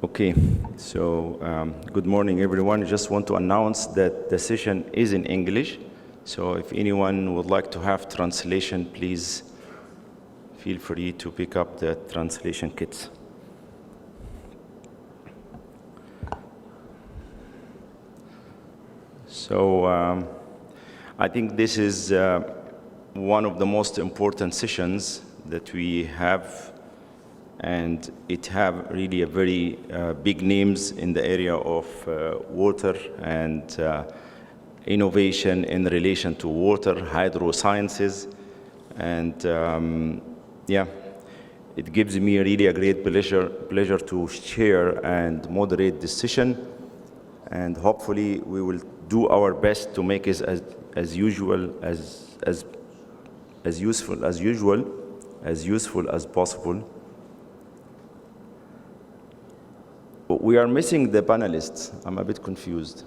Okay, so good morning, everyone. I just want to announce that the session is in English. So if anyone would like to have translation, please feel free to pick up the translation kits. So I think this is one of the most important sessions that we have, and it have really a very big names in the area of water and innovation in relation to water, hydro sciences, and yeah, it gives me really a great pleasure to share and moderate this session, and hopefully we will do our best to make it as useful as possible. We are missing the panelists. I'm a bit confused.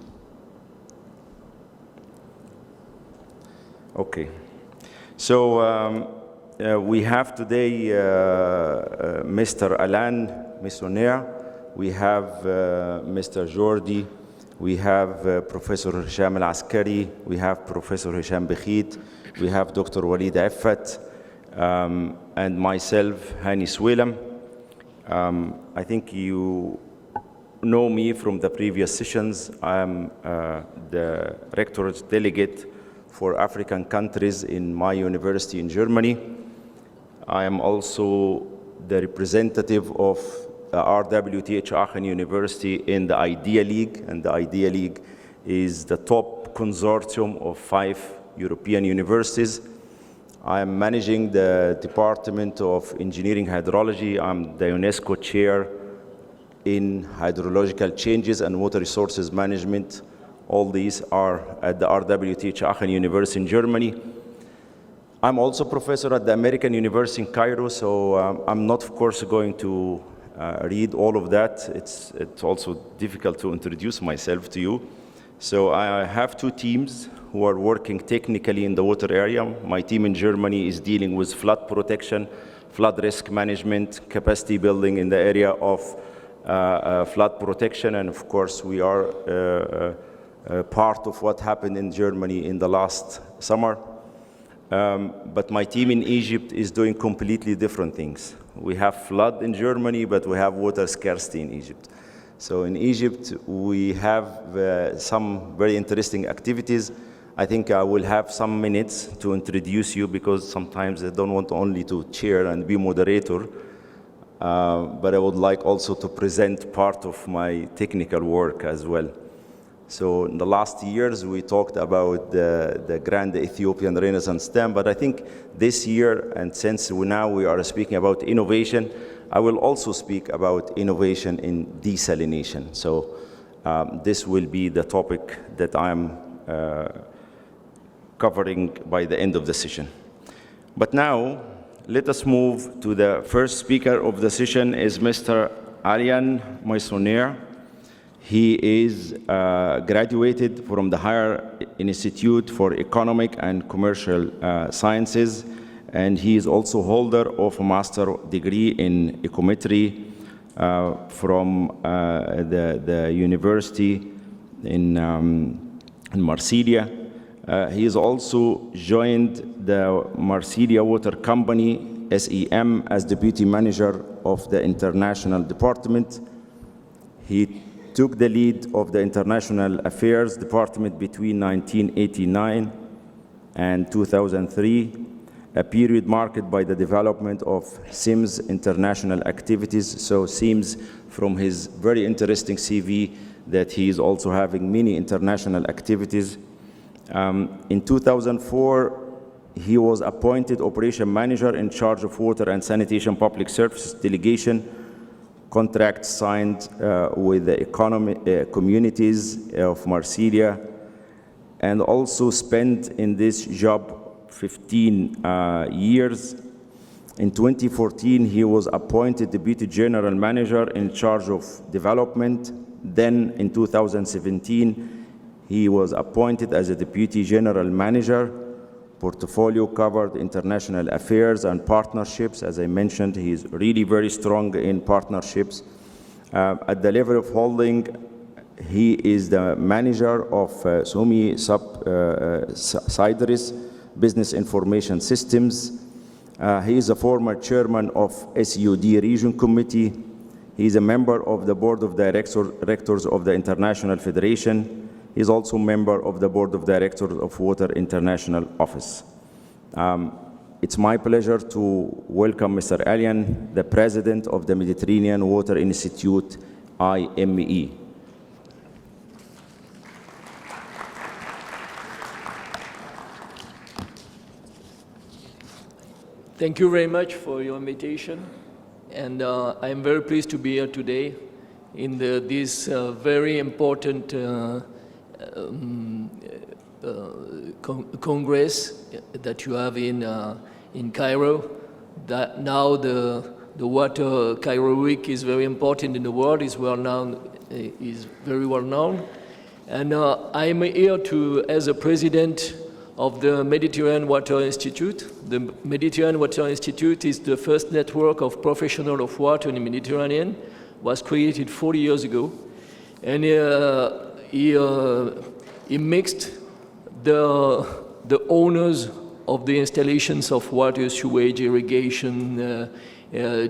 Okay. So we have today Mr. Alain MEYSSONNIER. We have Mr. Jordi. We have Professor Hisham Al-Askari. We have Professor Hisham Bekhit. We have Dr. Walid Affat. And myself, Hani Swelam. I think you know me from the previous sessions. I'm the rector's delegate for African countries in my university in Germany. I am also the representative of RWTH Aachen University in the IDEA League, and the IDEA League is the top consortium of 5 European universities. I am managing the Department of Engineering Hydrology. I'm the UNESCO chair in hydrological changes and water resources management. All these are at the RWTH Aachen University in Germany. I'm also professor at the American University in Cairo, so I'm not, of course, going to read all of that. It's also difficult to introduce myself to you. So I have 2 teams who are working technically in the water area. My team in Germany is dealing with flood protection, flood risk management, capacity building in the area of flood protection, and of course we are part of what happened in Germany in the last summer. But my team in Egypt is doing completely different things. We have flood in Germany, but we have water scarcity in Egypt. So in Egypt, we have some very interesting activities. I think I will have some minutes to introduce you, because sometimes I don't want only to chair and be moderator, but I would like also to present part of my technical work as well. So in the last years, we talked about the Grand Ethiopian Renaissance Dam, but I think this year, and since now we are speaking about innovation, I will also speak about innovation in desalination. So this will be the topic that I'm covering by the end of the session. But now, let us move to the first speaker of the session is Mr. Alain MEYSSONNIER. He is graduated from the Higher Institute for Economic and Commercial Sciences, and he is also holder of a master degree in econometry from the university in Marsilia. He has also joined the Marsilia Water Company, SEM, as deputy manager of the international department. He took the lead of the International Affairs Department between 1989 and 2003, a period marked by the development of SIM's international activities. So seems from his very interesting CV that he is also having many international activities. In 2004, he was appointed operation manager in charge of water and sanitation public services delegation, contracts signed with the communities of Marsilia, and also spent in this job 15 years. In 2014, he was appointed Deputy General Manager in charge of development. Then in 2017, he was appointed as a Deputy General Manager. Portfolio covered international affairs and partnerships. As I mentioned, he is really very strong in partnerships. At the level of holding, he is the manager of Sumi subsidiaries, Business Information Systems. He is a former chairman of SUD Region Committee. He is a member of the Board of Directors of the International Federation. He is also a member of the Board of Directors of Water International Office. It's my pleasure to welcome Mr. Alain, the President of the Mediterranean Water Institute, IME. Thank you very much for your invitation, and I am very pleased to be here today in this very important Congress that you have in Cairo. That now the Water Cairo Week is very important in the world, is very well known, and I am here as a president of the Mediterranean Water Institute. The Mediterranean Water Institute is the first network of professionals of water in the Mediterranean. Was created 40 years ago, and he mixed the owners of the installations of water, sewage, irrigation,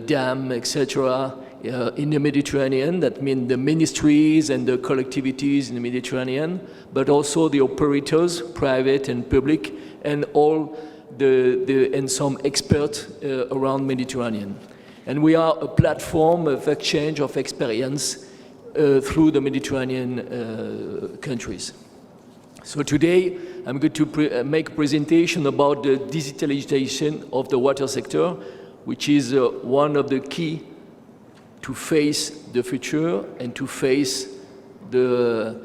dam, etc. In the Mediterranean. That means the ministries and the collectivities in the Mediterranean, but also the operators, private and public, and all and some experts around Mediterranean. And we are a platform of exchange of experience through the Mediterranean countries. So today, I'm going to make a presentation about the digitalization of the water sector, which is one of the key to face the future and to face the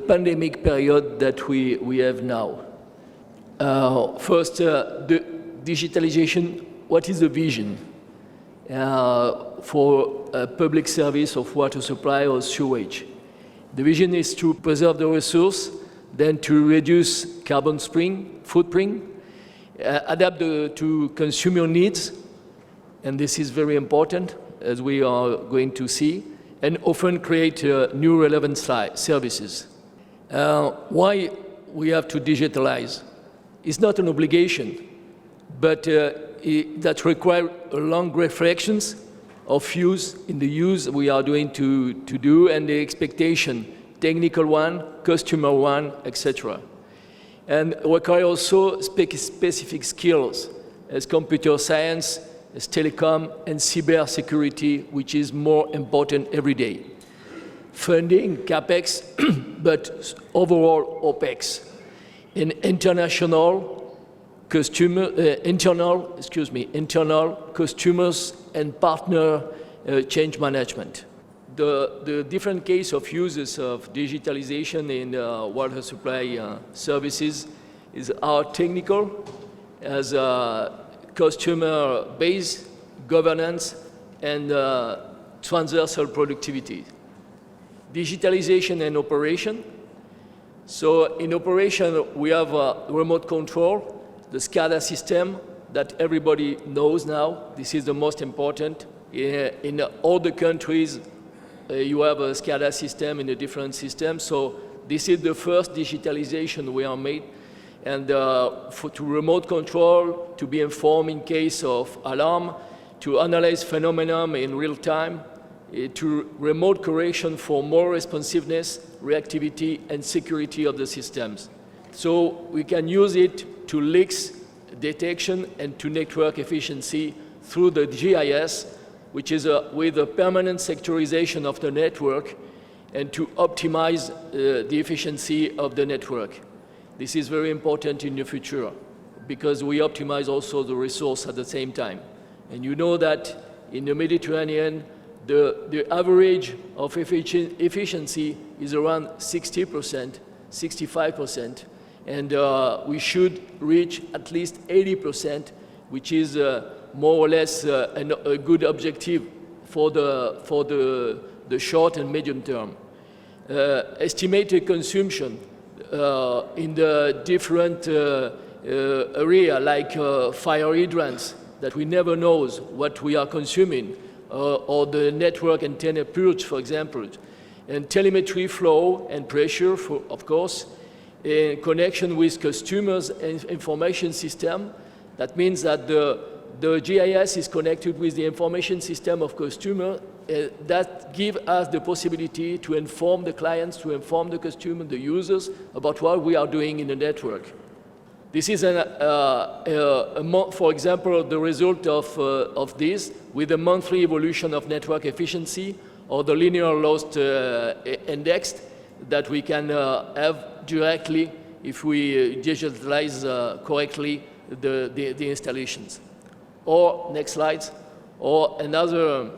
pandemic period that we have now. First, the digitalization, what is the vision for a public service of water supply or sewage? The vision is to preserve the resource, then to reduce carbon footprint, adapt to consumer needs, and this is very important, as we are going to see, and often create new relevant services. Why we have to digitalize? It's not an obligation, but that requires long reflections of use in the use we are going to do, and the expectation, technical one, customer one, etc. And require also specific skills as computer science, as telecom, and cybersecurity, which is more important every day. Funding, CapEx, but overall OpEx. In internal customers and partner change management. The different case of uses of digitalization in water supply services are technical, as customer base, governance, and transversal productivity. Digitalization and operation. So in operation, we have remote control, the SCADA system that everybody knows now. This is the most important. In all the countries, you have a SCADA system in a different system. So this is the first digitalization we are made. And to remote control, to be informed in case of alarm, to analyze phenomena in real time, to remote correction for more responsiveness, reactivity, and security of the systems. So we can use it to leaks detection and to network efficiency through the GIS, which is with a permanent sectorization of the network, and to optimize the efficiency of the network. This is very important in the future because we optimize also the resource at the same time. And you know that in the Mediterranean, the average of efficiency is around 60%, 65%, and we should reach at least 80%, which is more or less a good objective for the short and medium term. Estimated consumption in the different area, like fire hydrants, that we never know what we are consuming, or the network antenna purge, for example, and telemetry flow and pressure, of course, in connection with customers' information system. That means that the GIS is connected with the information system of customer that give us the possibility to inform the clients, to inform the customer, the users, about what we are doing in the network. This is, for example, the result of this with the monthly evolution of network efficiency or the linear loss index that we can have directly if we digitalize correctly the installations. Or, next slide, or another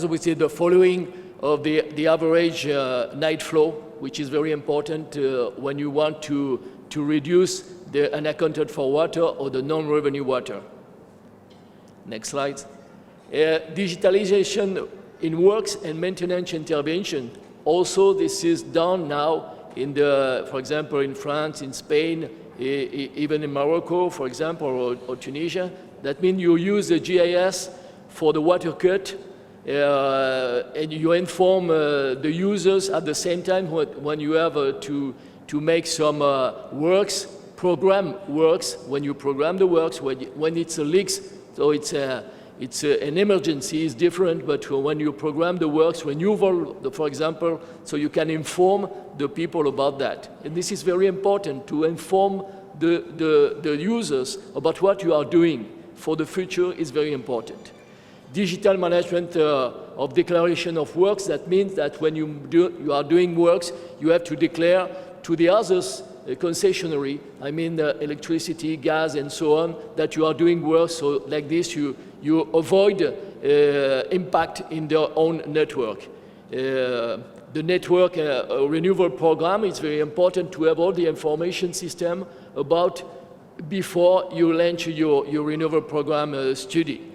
which is the following of the average night flow, which is very important when you want to reduce the unaccounted for water or the non-revenue water. Next slide. Digitalization in works and maintenance intervention. Also, this is done now in for example, in France, in Spain, even in Morocco, for example, or Tunisia. That means you use the GIS for the water cut, and you inform the users at the same time when you have to make some works, program works. When you program the works, when it's a leaks, so it's an emergency, it's different, but when you program the works, renewal, for example, so you can inform the people about that. And this is very important, to inform the users about what you are doing for the future is very important. Digital management of declaration of works, that means that when you are doing works, you have to declare to the others, concessionary, I mean electricity, gas, and so on, that you are doing works. So like this, you avoid impact in their own network. The network renewal program is very important to have all the information system about before you launch your renewal program study.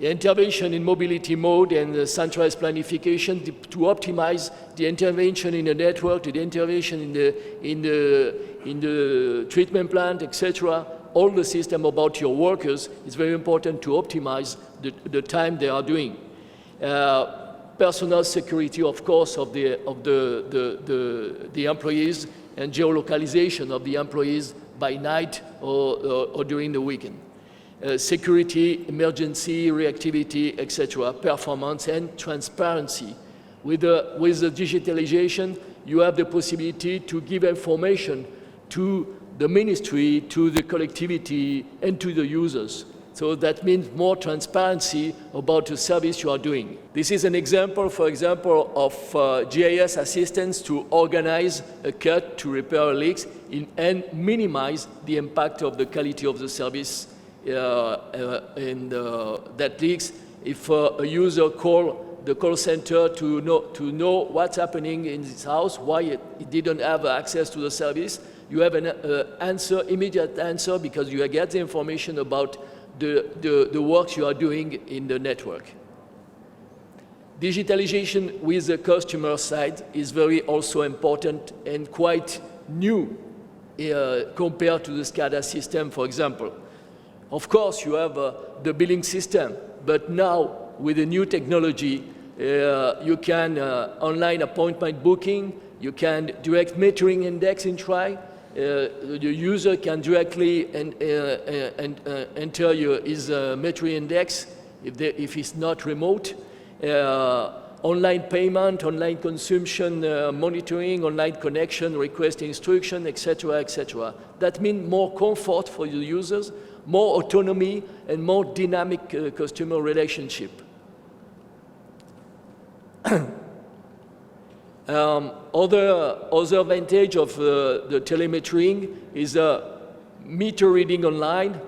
Intervention in mobility mode and centralized planification to optimize the intervention in the network, the intervention in the treatment plant, etc. All the system about your workers is very important to optimize the time they are doing. Personal security, of course, of the employees, and geolocalization of the employees by night or during the weekend. Security, emergency, reactivity, etc., performance and transparency. With the digitalization, you have the possibility to give information to the ministry, to the collectivity, and to the users. So that means more transparency about the service you are doing. This is an example, for example, of GIS assistance to organize a cut, to repair leaks, and minimize the impact of the quality of the service that leaks. If a user call the call center to know what's happening in his house, why it didn't have access to the service, you have an immediate answer, because you get the information about the works you are doing in the network. Digitalization with the customer side is very also important and quite new compared to the SCADA system, for example. Of course, you have the billing system, but now with the new technology, you can online appointment booking, you can direct metering index in try. The user can directly enter his metering index if it's not remote. Online payment, online consumption monitoring, online connection, request instruction, etc., etc. That means more comfort for the users, more autonomy, and more dynamic customer relationship. Other advantage of the telemetering is meter reading online.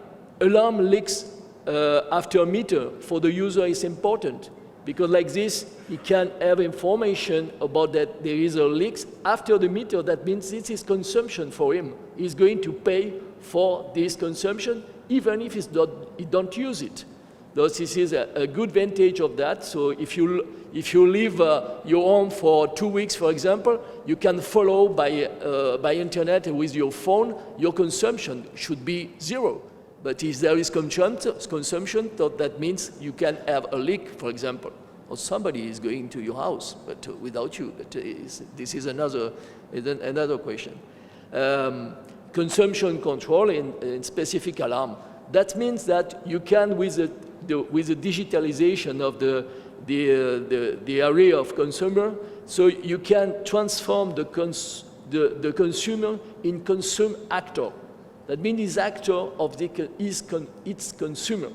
Alarm leaks after a meter for the user is important, because like this, he can have information about that there is a leak after the meter. That means this is consumption for him. He's going to pay for this consumption, even if he don't use it. Thus, this is a good advantage of that. So if you leave your home for 2 weeks, for example, you can follow by internet and with your phone, your consumption should be zero. But if there is consumption, so that means you can have a leak, for example, or somebody is going to your house, but without you. But this is another question. Consumption control and specific alarm. That means that you can, with the digitalization of the area of consumer, so you can transform the consumer in consume actor. That means this actor of its consumer.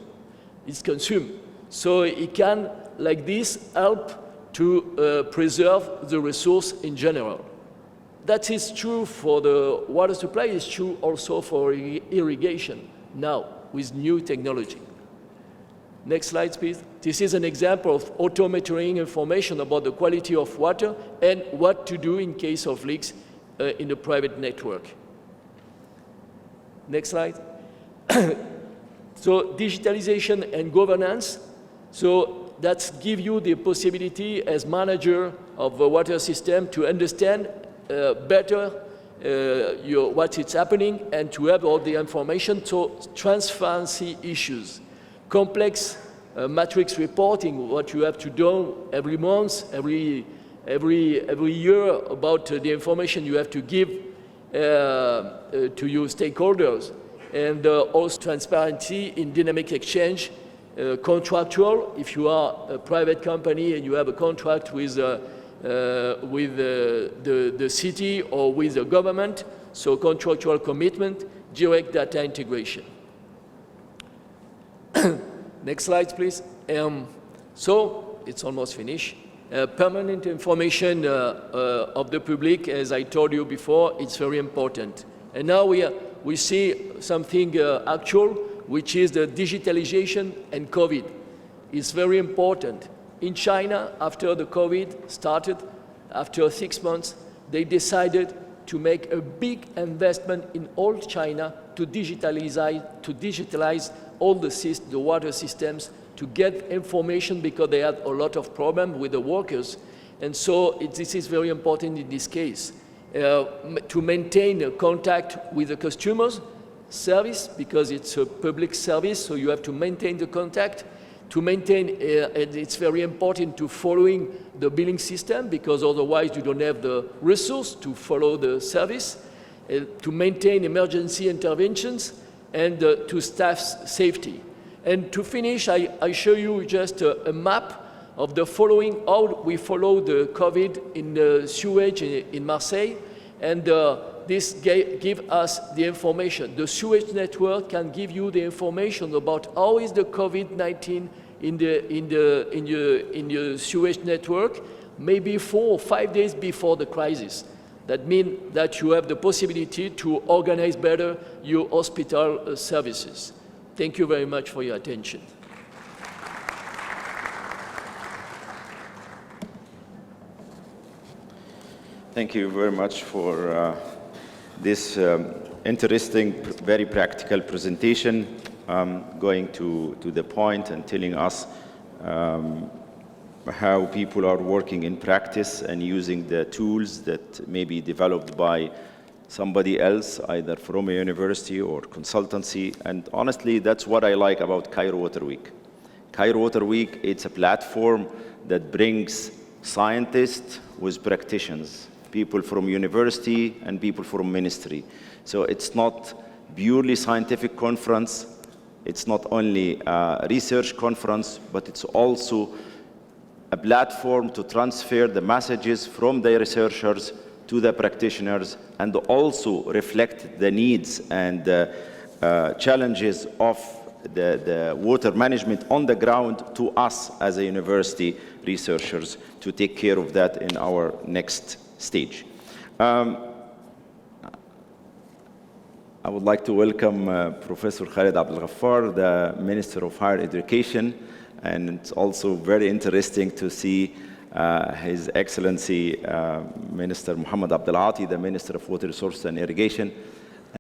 It's consumed. So it can, like this, help to preserve the resource in general. That is true for the water supply, it's true also for irrigation now with new technology. Next slide, please. This is an example of autometering information about the quality of water and what to do in case of leaks in the private network. Next slide. So digitalization and governance. So that gives you the possibility as manager of the water system to understand better what is happening and to have all the information. So transparency issues, complex matrix reporting, what you have to do every month, every year about the information you have to give to your stakeholders, and also transparency in dynamic exchange, contractual. If you are a private company and you have a contract with the city or with the government, so contractual commitment, direct data integration. Next slide, please. So it's almost finished. Permanent information of the public, as I told you before, it's very important. And now we see something actual, which is the digitalization and COVID. It's very important. In China, after the COVID started, after 6 months, they decided to make a big investment in all China to digitalize all the water systems, to get information because they had a lot of problems with the workers. And so this is very important in this case, to maintain a contact with the customers service, because it's a public service, so you have to maintain the contact. To maintain, and it's very important to following the billing system, because otherwise you don't have the resource to follow the service, to maintain emergency interventions, and to staff safety. And to finish, I show you just a map of the following, how we follow the COVID in the sewage in Marseille, and this gives us the information. The sewage network can give you the information about how is the COVID-19 in the sewage network, maybe 4 or 5 days before the crisis. That means that you have the possibility to organize better your hospital services. Thank you very much for your attention. Thank you very much for this interesting, very practical presentation, going to the point and telling us how people are working in practice and using the tools that may be developed by somebody else, either from a university or consultancy. And honestly, that's what I like about Cairo Water Week. Cairo Water Week, it's a platform that brings scientists with practitioners, people from university and people from ministry. So it's not purely scientific conference. It's not only a research conference, but it's also a platform to transfer the messages from the researchers to the practitioners, and also reflect the needs and challenges of the water management on the ground to us as a university researchers to take care of that in our next stage. I would like to welcome Professor Khaled Abdel Ghaffar, the Minister of Higher Education, and it's also very interesting to see His Excellency Minister Muhammad Abdel Ati, the Minister of Water Resources and Irrigation.